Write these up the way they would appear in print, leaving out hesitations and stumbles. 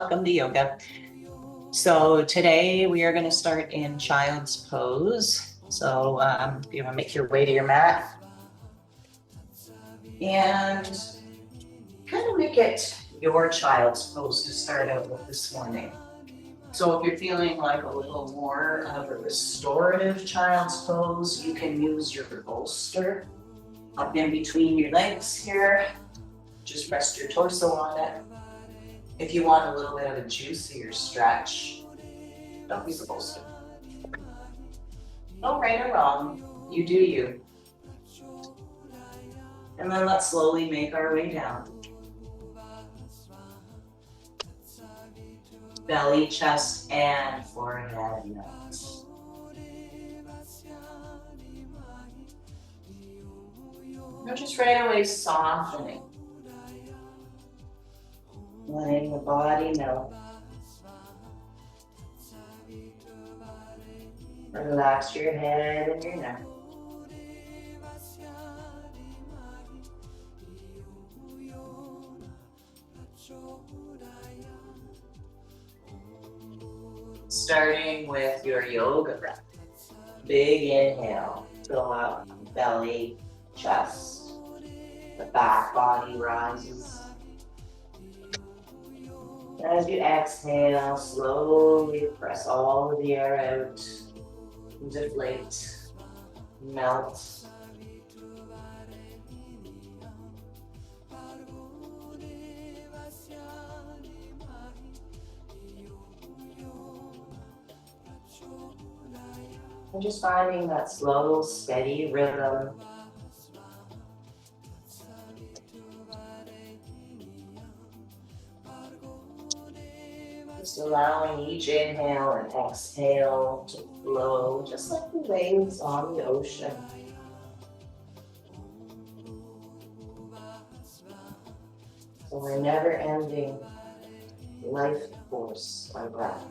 Welcome to yoga. So today we are going to start in child's pose. So if you want to make your way to your mat and kind of make it your child's pose to start out with this morning. So if you're feeling like a little more of a restorative child's pose, you can use your bolster up in between your legs here. Just rest your torso on it. If you want a little bit of a juicier stretch, don't use a bolster. No right or wrong, you do you. And then let's slowly make our way down. Belly, chest, and forehead notes. You're just right away softening. Letting the body melt. Relax your head and your neck. Starting with your yoga breath. Big inhale, fill out belly, chest. The back body rises. As you exhale, slowly press all of the air out. Deflate, melt. And just finding that slow, steady rhythm. Just allowing each inhale and exhale to flow, just like the waves on the ocean. So we're never ending life force, our breath.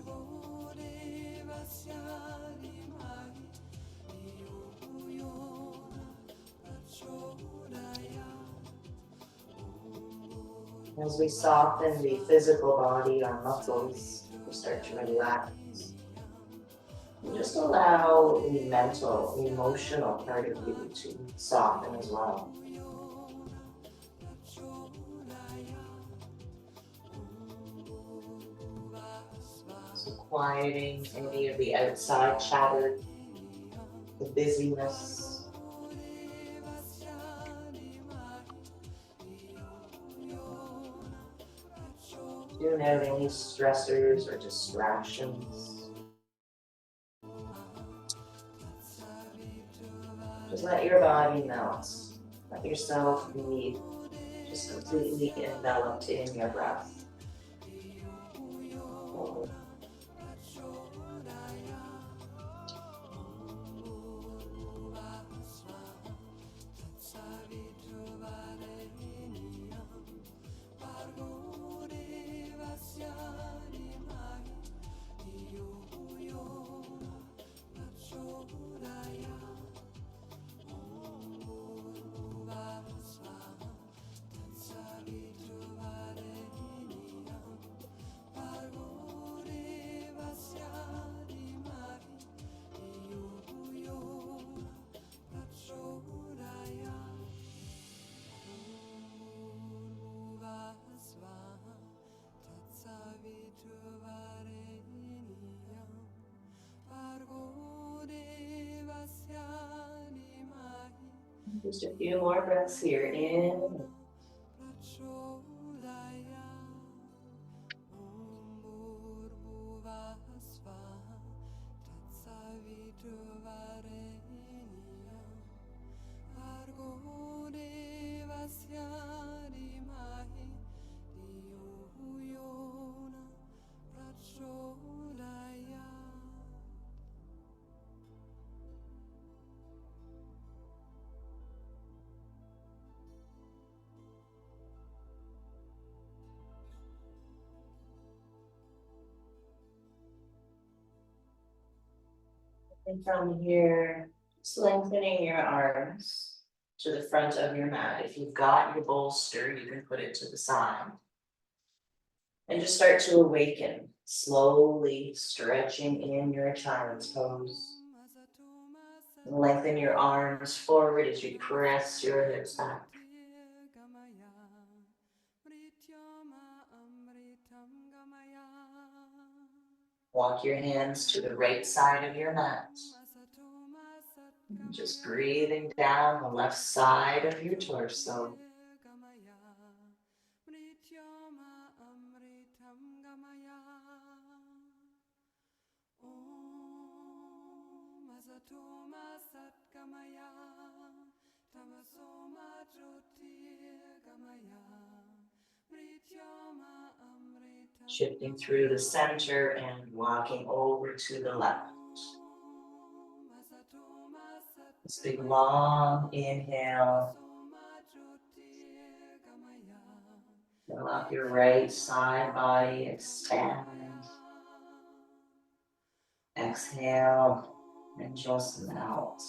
As we soften the physical body, our muscles, we start to relax. And just allow the mental, emotional part of you to soften as well. So quieting any of the outside chatter, the busyness. Tune out any stressors or distractions. Just let your body melt. Let yourself be just completely enveloped in your breath. Just a few more breaths here. In. And from here, just lengthening your arms to the front of your mat. If you've got your bolster, you can put it to the side. And just start to awaken, slowly stretching in your child's pose. Lengthen your arms forward as you press your hips back. Walk your hands to the right side of your mat. And just breathing down the left side of your torso. Shifting through the center and walking over to the left. This big long inhale. Fill up your right side body, expand. Exhale and just melt.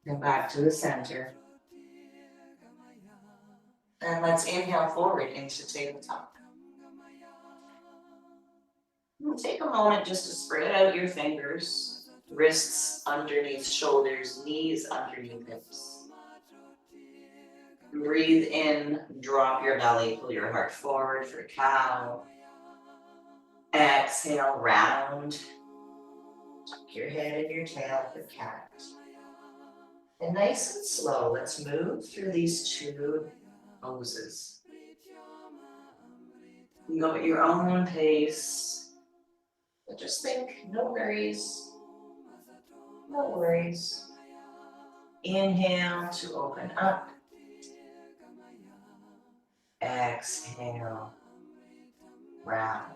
Go back to the center. And let's inhale forward into tabletop. And take a moment just to spread out your fingers, wrists underneath shoulders, knees underneath hips. Breathe in, drop your belly, pull your heart forward for cow. Exhale, round. Tuck your head and your tail for cat. And nice and slow, let's move through these two poses. You go at your own pace, but just think, no worries, no worries. Inhale to open up. Exhale, round.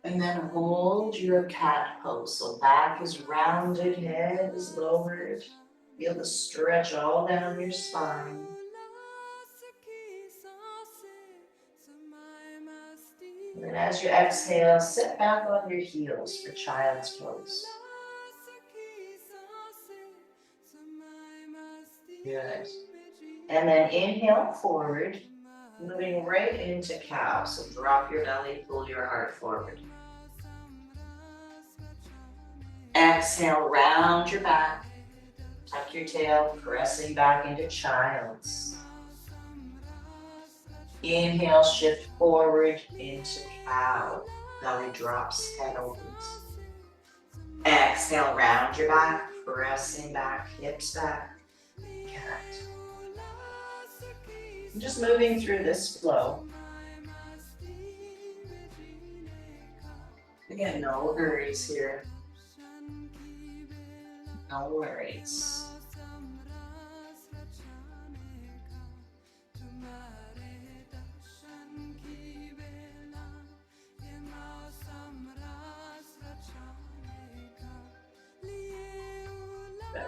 And then hold your cat pose. So back is rounded, head is lowered. Feel the stretch all down your spine. And then as you exhale, sit back on your heels for child's pose. Good. And then inhale forward, moving right into cow. So drop your belly, pull your heart forward. Exhale, round your back. Tuck your tail, pressing back into child's. Inhale, shift forward into cow. Belly drops, head opens. Exhale, round your back, pressing back, hips back, cat. I'm just moving through this flow. Again, no worries here. No worries.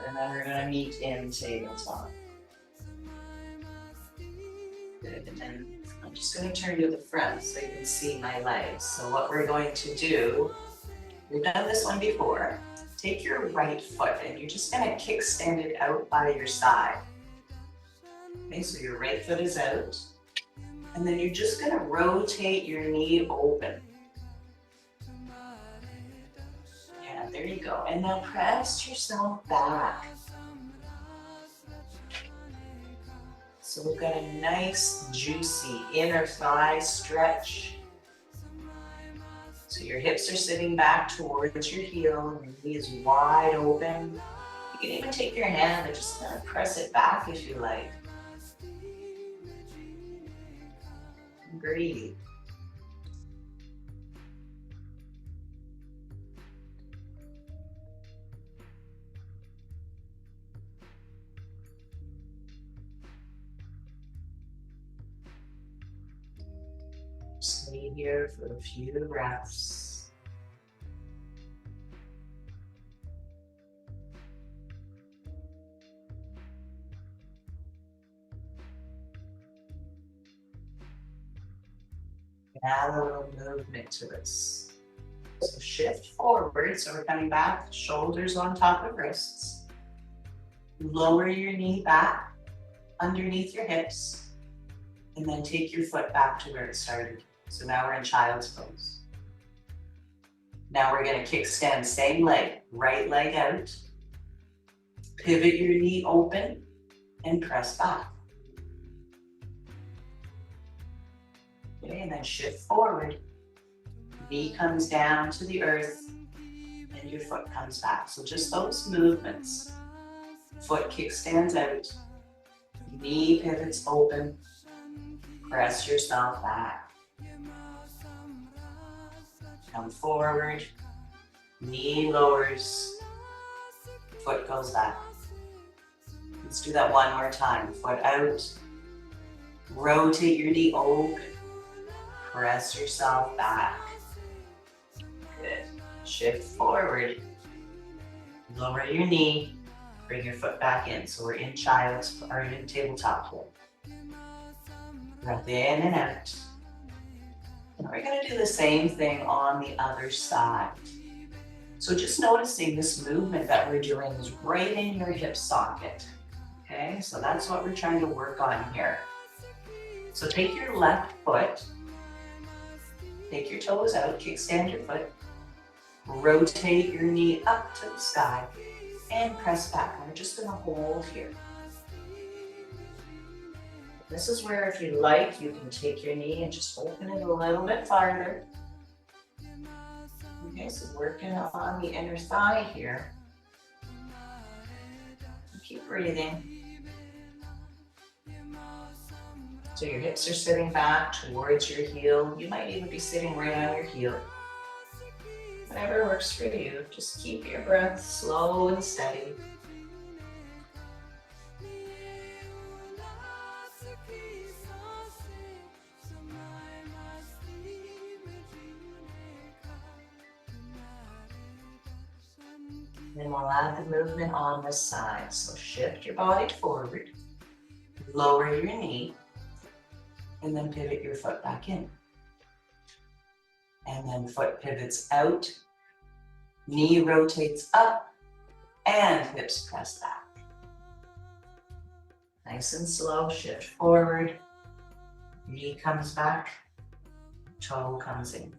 And then we're going to meet in tabletop. Good. And then I'm just going to turn to the front so you can see my legs. So what we're going to do, we've done this one before. Take your right foot and you're just going to kickstand it out by your side. Okay, so your right foot is out. And then you're just going to rotate your knee open. Yeah, there you go. And now press yourself back. So we've got a nice, juicy inner thigh stretch. So your hips are sitting back towards your heel, your knee is wide open. You can even take your hand and just kind of press it back if you like. Breathe. Stay here for a few breaths. Add a little movement to this. So shift forward, so we're coming back, shoulders on top of wrists. Lower your knee back underneath your hips, and then take your foot back to where it started. So now we're in child's pose. Now we're gonna kickstand, same leg, right leg out. Pivot your knee open and press back. Okay, and then shift forward. Knee comes down to the earth and your foot comes back. So just those movements. Foot kickstands out. Knee pivots open. Press yourself back. Come forward. Knee lowers. Foot goes back. Let's do that one more time. Foot out. Rotate your knee open. Press yourself back. Good. Shift forward. Lower your knee. Bring your foot back in. So we're in child's or in tabletop hold. Breath in and out. And we're going to do the same thing on the other side. So just noticing this movement that we're doing is right in your hip socket. Okay, so that's what we're trying to work on here. So take your left foot, take your toes out, kickstand your foot, rotate your knee up to the sky, and press back. We're just going to hold here. This is where, if you like, you can take your knee and just open it a little bit farther. Okay, so working on the inner thigh here. Keep breathing. So your hips are sitting back towards your heel. You might even be sitting right on your heel. Whatever works for you. Just keep your breath slow and steady. Then we'll add the movement on this side. So shift your body forward, lower your knee, and then pivot your foot back in. And then foot pivots out, knee rotates up, and hips press back. Nice and slow, shift forward, knee comes back, toe comes in.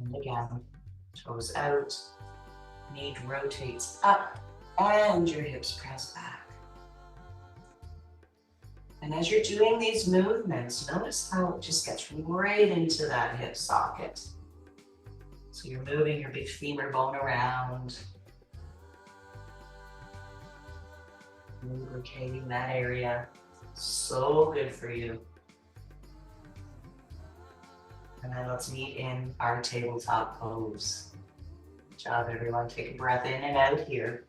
And again. Toes out, knee rotates up, and your hips press back. And as you're doing these movements, notice how it just gets right into that hip socket. So you're moving your big femur bone around, lubricating that area. So good for you. And then let's meet in our tabletop pose. Good job, everyone. Take a breath in and out here.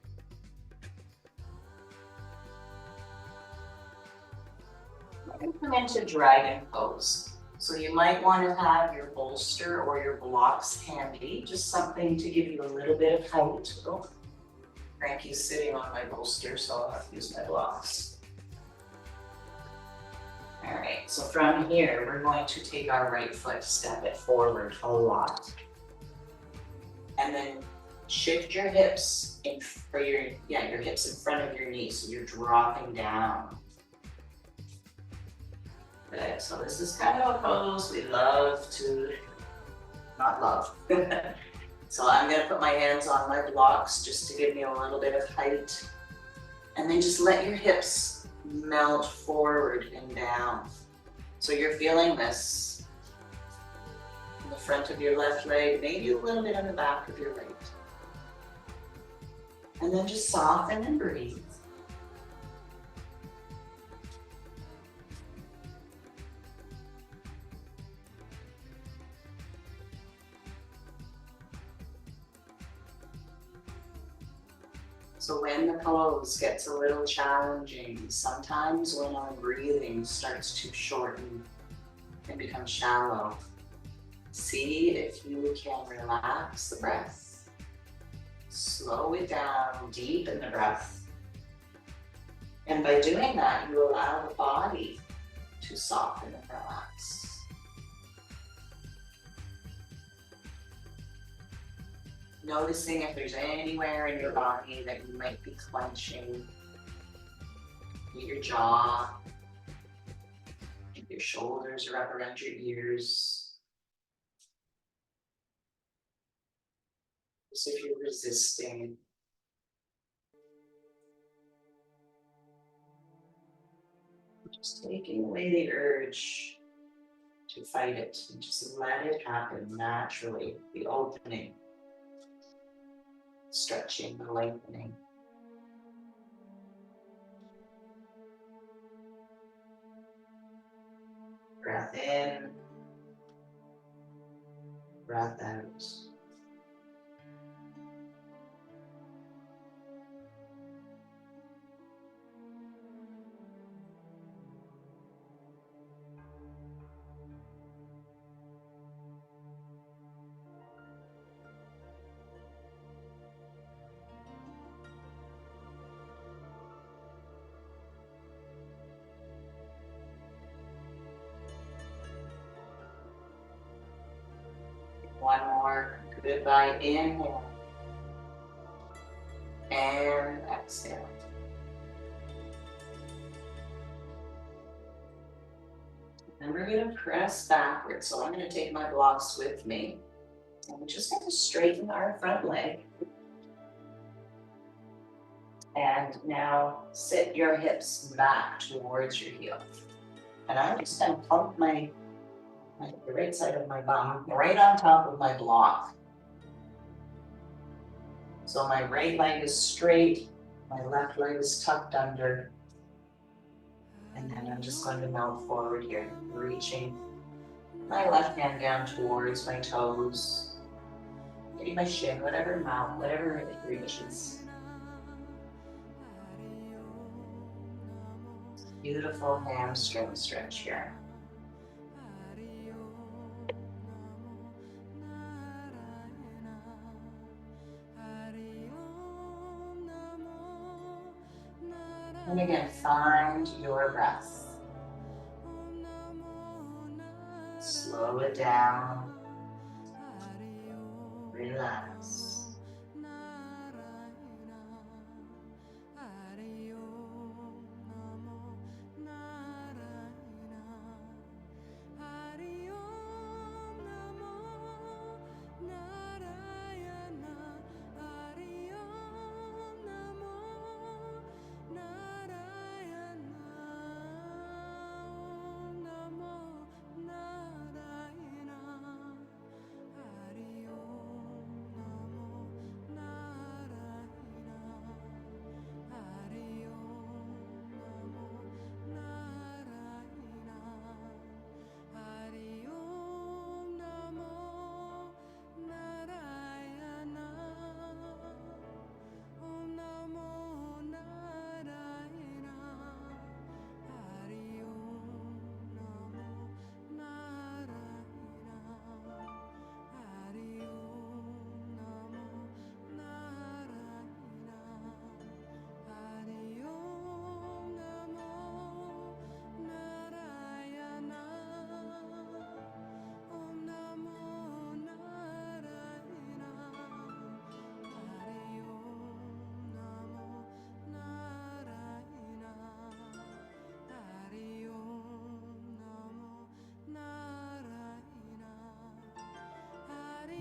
We're going to come into dragon pose. So you might want to have your bolster or your blocks handy, just something to give you a little bit of height. Oh, Frankie's sitting on my bolster, so I'll have to use my blocks. All right, so from here, we're going to take our right foot, step it forward a lot. And then shift your hips your hips in front of your knees, so you're dropping down. Good, so this is kind of a pose we love to, not love. So I'm gonna put my hands on my blocks just to give me a little bit of height. And then just let your hips melt forward and down. So you're feeling this in the front of your left leg, maybe a little bit on the back of your right. And then just soften and breathe. So when the pose gets a little challenging, sometimes when our breathing starts to shorten, and become shallow. See if you can relax the breath. Slow it down, deepen the breath. And by doing that, you allow the body to soften and relax. Noticing if there's anywhere in your body that you might be clenching. Your jaw, if your shoulders are up around your ears. As if you're resisting. Just taking away the urge to fight it and just let it happen naturally. The opening, stretching, the lengthening. Breath in, breath out. One more goodbye inhale and exhale. And we're going to press backwards. So I'm going to take my blocks with me. And we're just going to straighten our front leg. And now sit your hips back towards your heel. And I'm just going to pump the right side of my bum right on top of my block. So my right leg is straight, my left leg is tucked under. And then I'm just going to melt forward here, reaching my left hand down towards my toes, maybe my shin, whatever it reaches. Beautiful hamstring stretch here. And again, find your breath. Slow it down. Relax.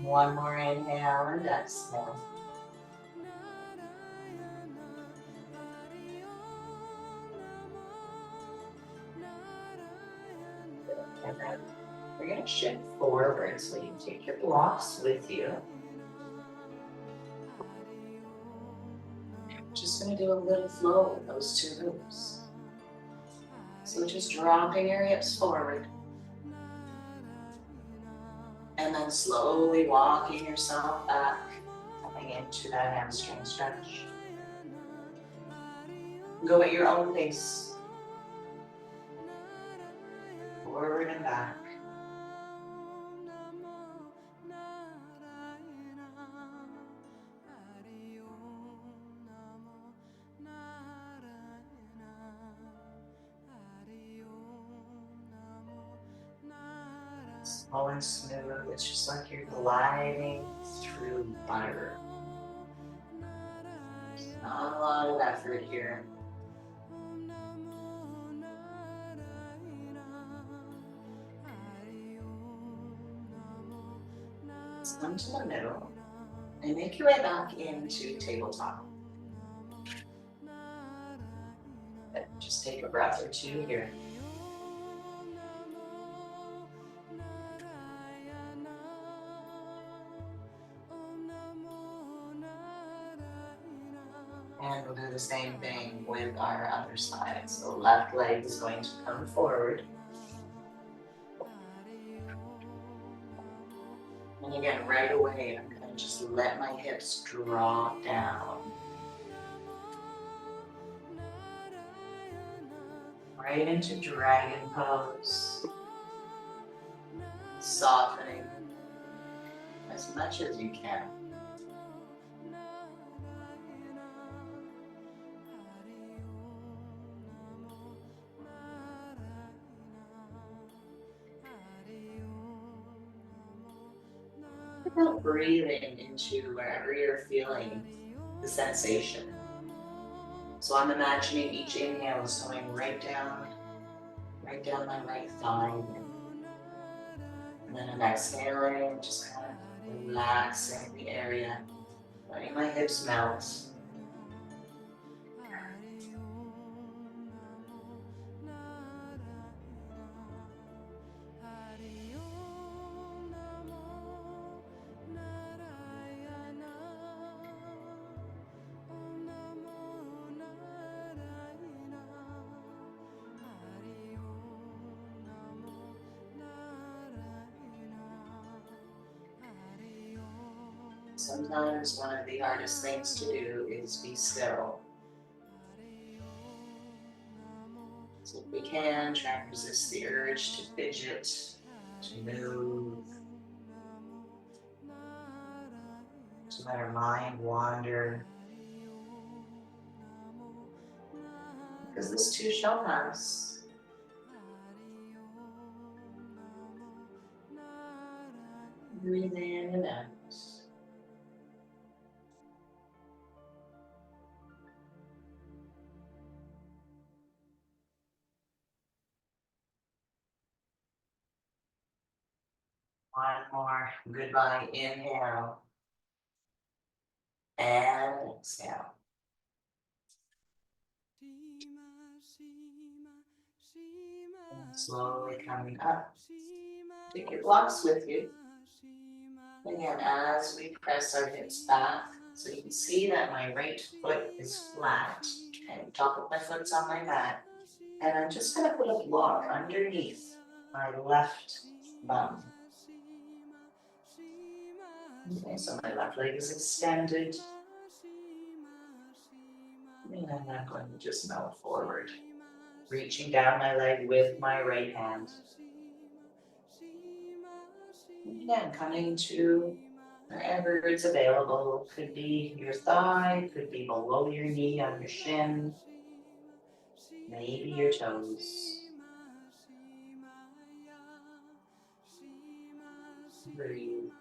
One more inhale and exhale. And then we're going to shift forward so you take your blocks with you. Just going to do a little flow in those two moves. So just dropping your hips forward. And then slowly walking yourself back, coming into that hamstring stretch. Go at your own pace. Forward and back. slow and smooth. It's just like you're gliding through butter. Not a lot of effort here. Come to the middle and make your way back into tabletop. Just take a breath or two here. And we'll do the same thing with our other side. So left leg is going to come forward. And again, right away, I'm going to just let my hips drop down. Right into dragon pose. Softening as much as you can. About breathing into wherever you're feeling the sensation. So I'm imagining each inhale is going right down my right thigh. And then I'm exhaling, just kind of relaxing the area, letting my hips melt. Sometimes one of the hardest things to do is be still. So if we can, try and resist the urge to fidget, to move, to let our mind wander. Because this too shall pass. Breathe in and out. One more goodbye inhale and exhale. And slowly coming up. Take your blocks with you. Again, as we press our hips back, so you can see that my right foot is flat and top of my foot's on my mat. And I'm just going to put a block underneath my left bum. Okay, so my left leg is extended. And then I'm going to just melt forward, reaching down my leg with my right hand. And again, coming to wherever it's available. Could be your thigh, could be below your knee on your shin, maybe your toes. Breathe.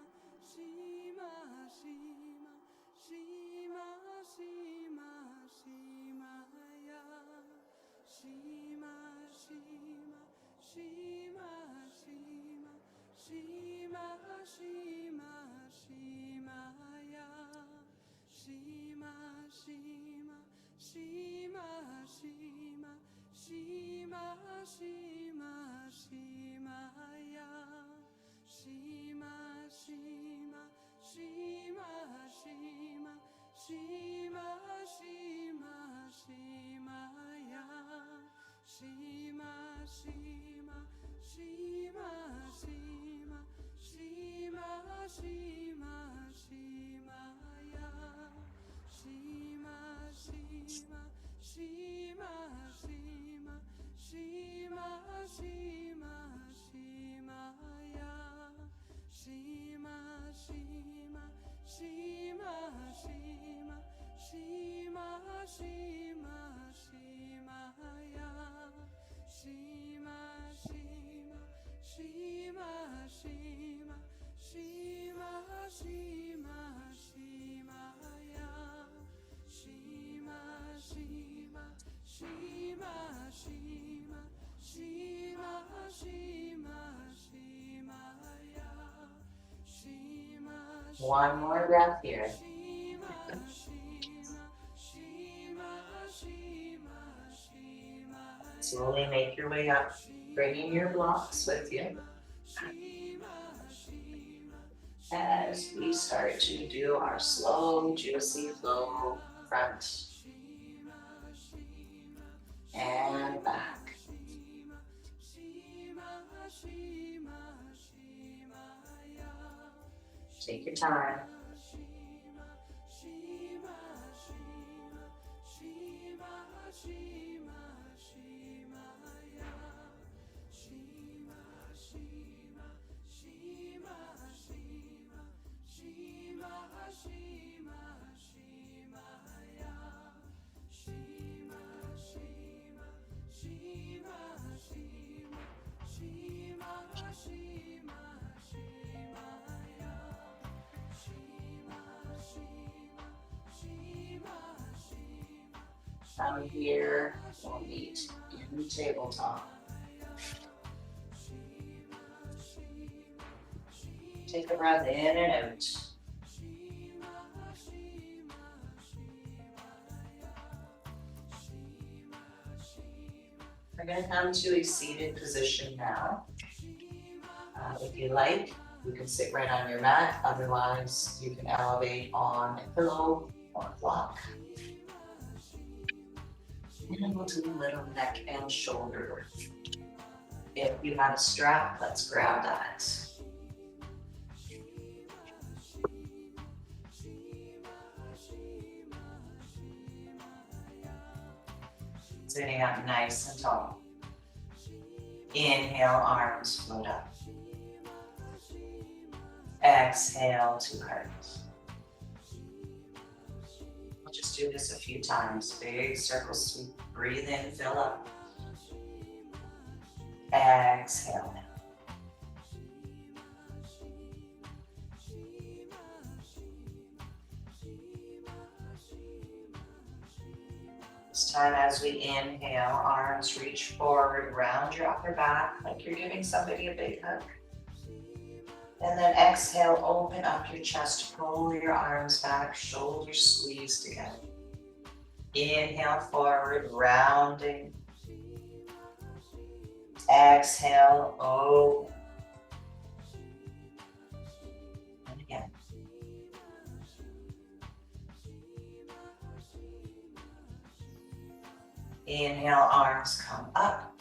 One more breath here. Slowly make your way up, bringing your blocks with you. As we start to do our slow, juicy flow front and back. Take your time. Down here, we'll meet in tabletop. Take a breath in and out. We're going to come to a seated position now. If you like, you can sit right on your mat. Otherwise, you can elevate on a pillow or a block. And we'll do a little neck and shoulder work. If you have a strap, let's grab that. Sitting up nice and tall. Inhale, arms float up. Exhale to heart. We'll just do this a few times. Big circle sweep. Breathe in, fill up. Exhale now. This time as we inhale, arms reach forward, round your upper back like you're giving somebody a big hug. And then exhale, open up your chest, pull your arms back, shoulders squeeze together. Inhale forward, rounding. Exhale, open. And again. Inhale, arms come up.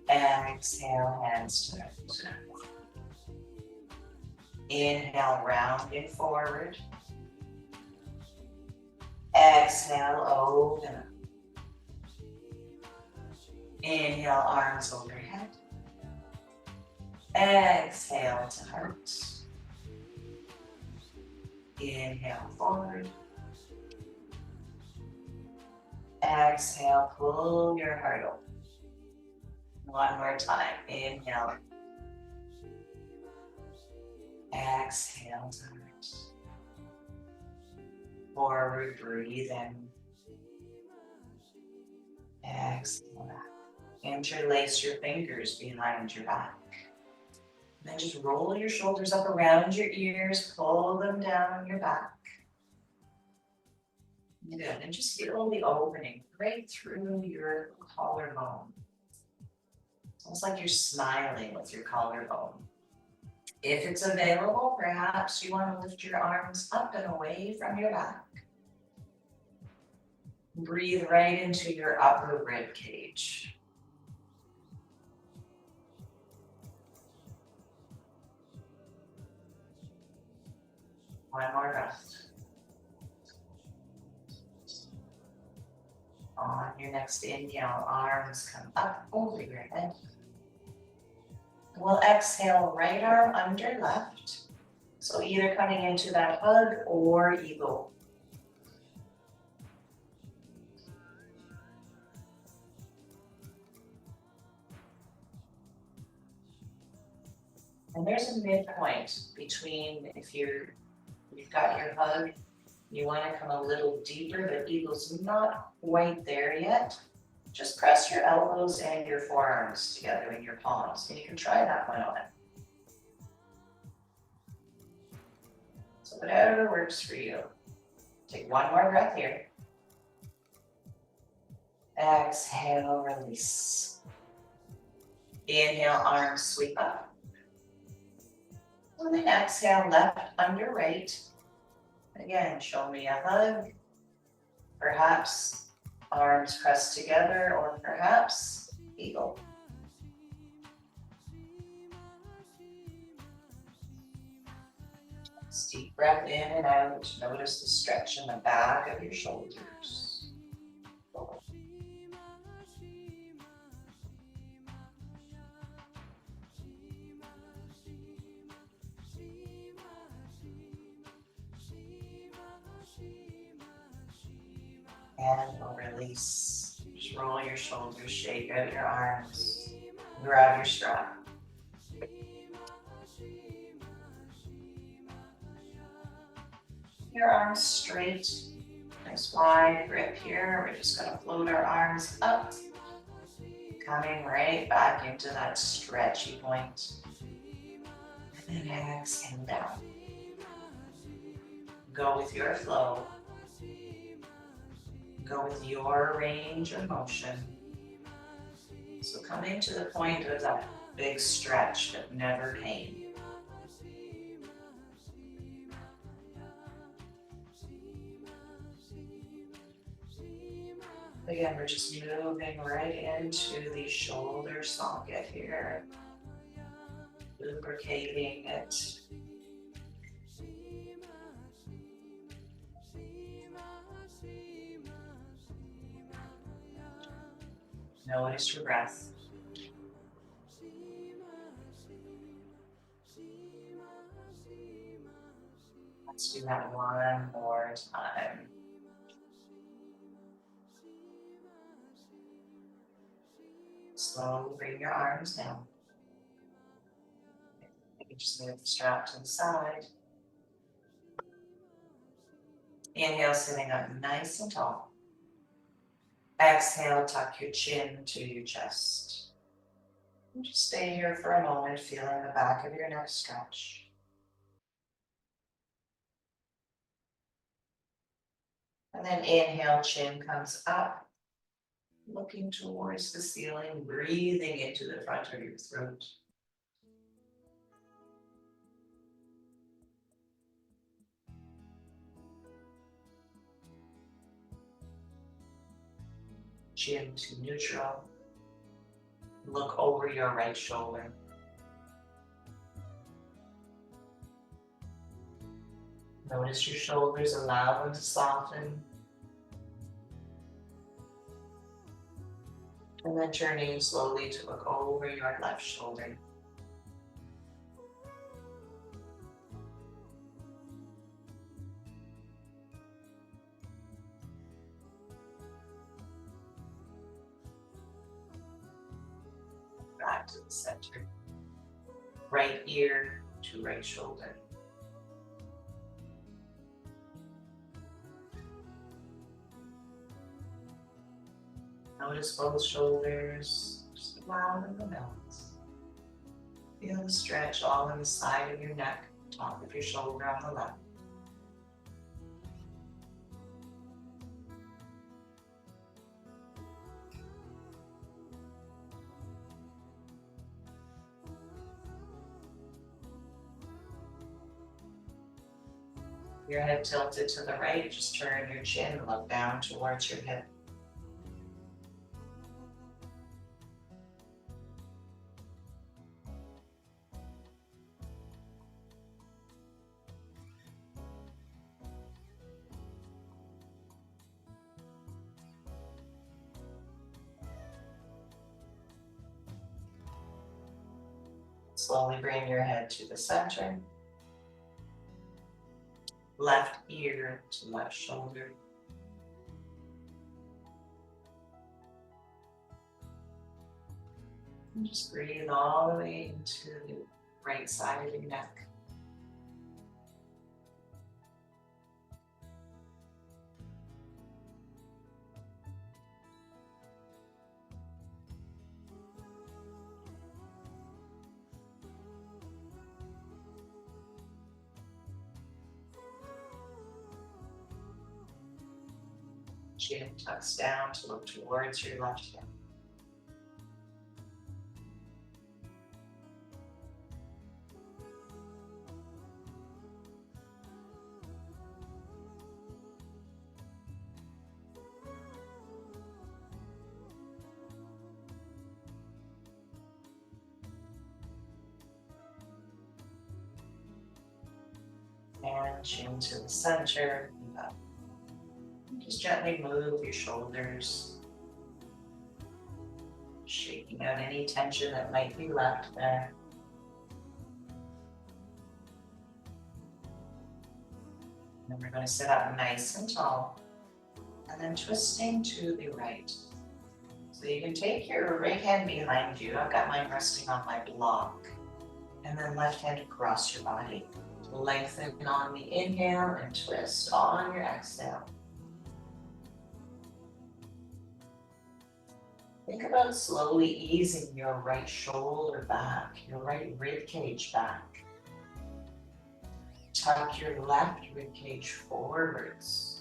Exhale, hands to heart. Inhale, rounding forward. Exhale, open up. Inhale, arms overhead. Exhale to heart. Inhale, forward. Exhale, pull your heart open. One more time. Inhale. Exhale to heart. Forward, breathe in. Exhale back. Interlace your fingers behind your back. And then just roll your shoulders up around your ears, pull them down your back. Good, and just feel the opening right through your collarbone. It's almost like you're smiling with your collarbone. If it's available, perhaps you want to lift your arms up and away from your back. Breathe right into your upper rib cage. One more breath. On your next inhale, arms come up over your head. We'll exhale, right arm under left. So either coming into that hug or eagle. And there's a midpoint between if you've got your hug, you want to come a little deeper, but eagle's not quite there yet. Just press your elbows and your forearms together in your palms, and you can try that one on. whatever works for you. Take one more breath here. Exhale, release. Inhale, arms sweep up. And then exhale, left under right. Again, show me a hug. Perhaps arms pressed together, or perhaps eagle. Deep breath in and out. Notice the stretch in the back of your shoulders. And we'll release. Just roll your shoulders, shake out your arms, grab your strap. Your arms straight, nice wide grip here. We're just gonna float our arms up, coming right back into that stretchy point. And then exhale down. Go with your flow. Go with your range of motion. So coming to the point of that big stretch, but never pain. Again, we're just moving right into the shoulder socket here, lubricating it. Notice your breath. Let's do that one more time. Slowly bring your arms down. You can just move the strap to the side. Inhale, sitting up nice and tall. Exhale, tuck your chin to your chest. And just stay here for a moment, feeling the back of your neck stretch. And then inhale, chin comes up, looking towards the ceiling, breathing into the front of your throat. Chin to neutral. Look over your right shoulder. Notice your shoulders, allow them to soften. And then turning slowly to look over your left shoulder. Back to the center. Right ear to right shoulder. Notice both shoulders, just allow them to melt. Feel the stretch all on the side of your neck, top of your shoulder on the left. Your head tilted to the right, just turn your chin and look down towards your hip. Slowly bring your head to the center. Left ear to left shoulder. And just breathe all the way into the right side of your neck. Chin tucks down to look towards your left hip. And chin to the center and up. Just gently move your shoulders, shaking out any tension that might be left there. And then we're going to sit up nice and tall, and then twisting to the right. So you can take your right hand behind you. I've got mine resting on my block. And then left hand across your body. Lengthen on the inhale and twist on your exhale. Think about slowly easing your right shoulder back, your right rib cage back. Tuck your left rib cage forwards.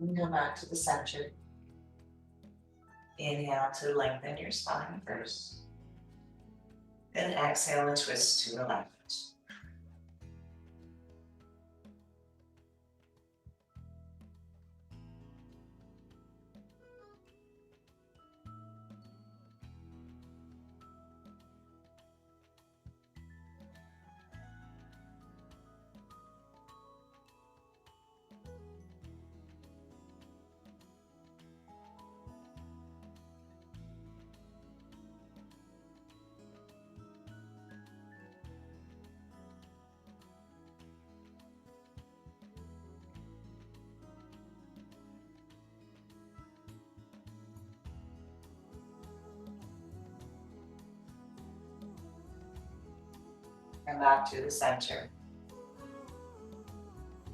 And come back to the center. Inhale to lengthen your spine first. Then exhale and twist to the left. Come back to the center.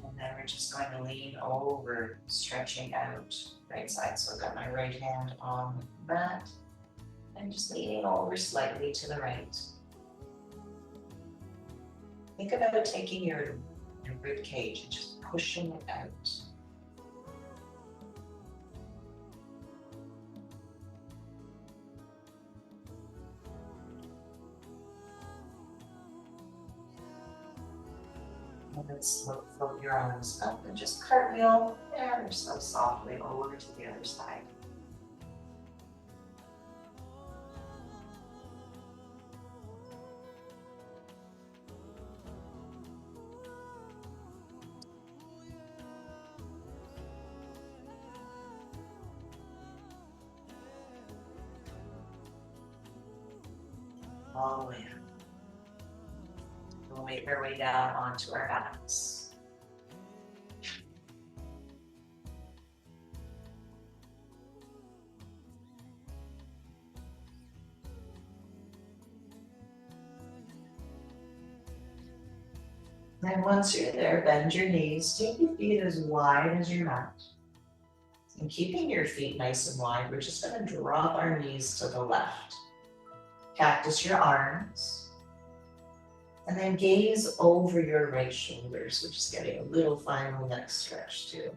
And then we're just going to lean over, stretching out right side. So I've got my right hand on the mat and just leaning over slightly to the right. Think about taking your rib cage and just pushing it out. And then float your arms up and just cartwheel ever so softly over to the other side. All the way up. We'll make our way down onto our backs. And once you're there, bend your knees, take your feet as wide as your mat. And keeping your feet nice and wide, we're just going to drop our knees to the left. Cactus your arms. And then gaze over your right shoulders, which is getting a little final neck stretch too.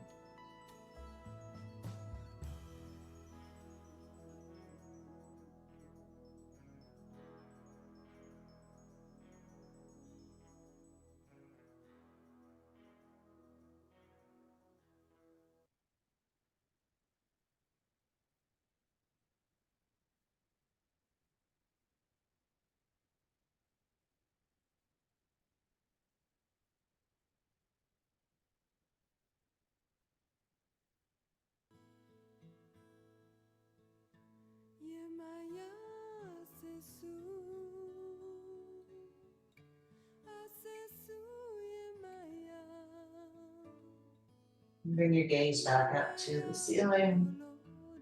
Bring your gaze back up to the ceiling,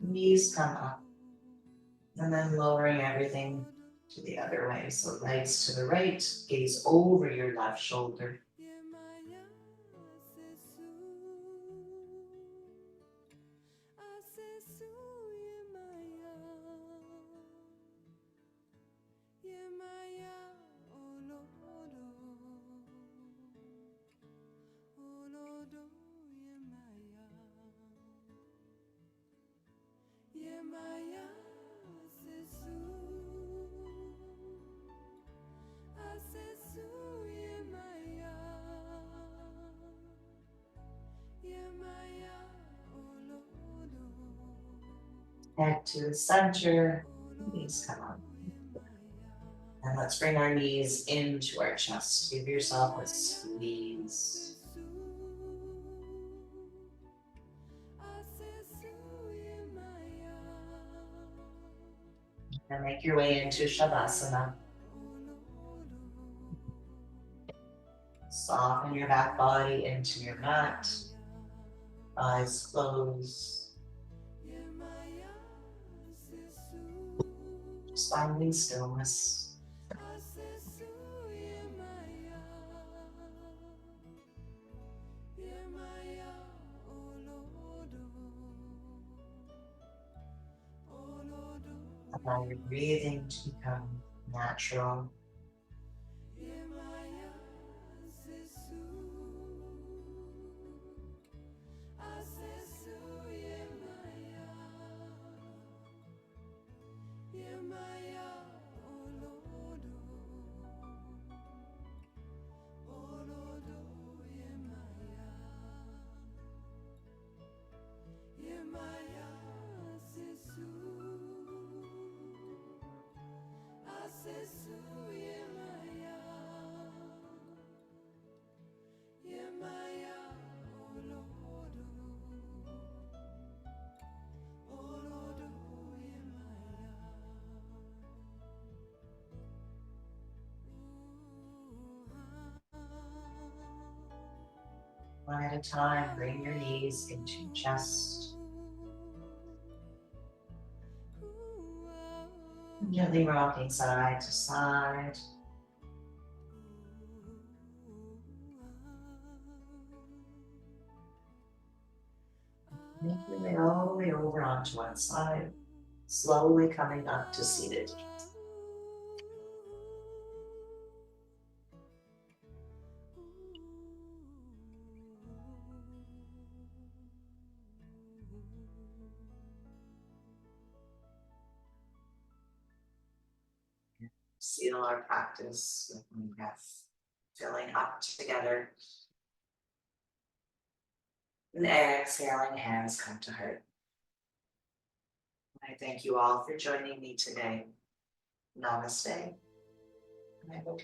knees come up, and then lowering everything to the other way. So legs to the right, gaze over your left shoulder. Head to the center, knees come up. And let's bring our knees into our chest. Give yourself a squeeze. And make your way into Shavasana. Soften your back body into your mat. Eyes closed. Just finding stillness. Allow your breathing to become natural. One at a time, bring your knees into your chest. Gently rocking side to side. Make your way all the way over onto one side, slowly coming up to seated. Seal our practice with one breath, filling up together. And exhaling, hands come to heart. I thank you all for joining me today. Namaste. And I hope